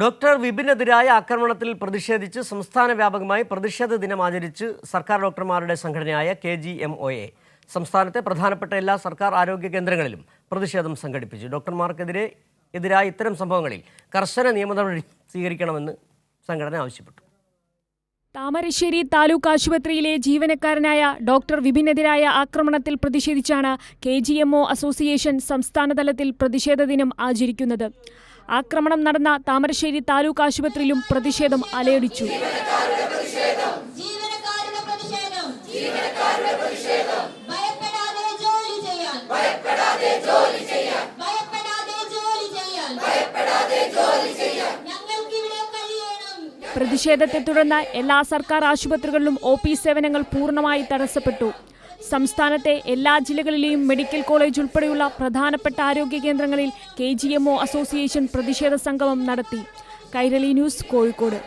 Doctor വിപിനെതിരായ ആക്രമണത്തിൽ പ്രതിഷേധിച്ച് സംസ്ഥാന വ്യാപകമായി പ്രതിഷേധ ദിനം ആചരിച്ച് സർക്കാർ ഡോക്ടർമാരുടെ സംഘടനയായ KGMOA. സംസ്ഥാനത്തെ പ്രധാനപ്പെട്ട എല്ലാ സർക്കാർ ആരോഗ്യ കേന്ദ്രങ്ങളിലും പ്രതിഷേധം സംഘടിപ്പിച്ചു. ഡോക്ടർമാർക്കെതിരായ ഇത്തരം സംഭവങ്ങളിൽ കർശന നിയമനടപടി സ്വീകരിക്കണമെന്ന് സംഘടന ആവശ്യപ്പെട്ടു. താമരശ്ശേരി താലൂക്ക് ആശുപത്രിയിലെ ജീവനക്കാരനായ ഡോക്ടർ വിപിനെതിരായ ആക്രമണത്തിൽ പ്രതിഷേധിച്ചാണ് KGMO അസോസിയേഷൻ സംസ്ഥാനതലത്തിൽ പ്രതിഷേധ ദിനം ആചരിക്കുന്നത്. ആക്രമണം നടന്ന താമരശ്ശേരി താലൂക്ക് ആശുപത്രിയിലും പ്രതിഷേധം അലയടിച്ചു. പ്രതിഷേധത്തെ തുടർന്ന് എല്ലാ സർക്കാർ ആശുപത്രികളിലും OP സേവനങ്ങൾ പൂർണ്ണമായി തടസ്സപ്പെട്ടു. സംസ്ഥാനത്തെ എല്ലാ ജില്ലകളിലെയും മെഡിക്കൽ കോളേജ് ഉൾപ്പെടെയുള്ള പ്രധാനപ്പെട്ട ആരോഗ്യ കേന്ദ്രങ്ങളിൽ KGMO അസോസിയേഷൻ പ്രതിഷേധ സംഗമം നടത്തി. കൈരളി ന്യൂസ്, കോഴിക്കോട്.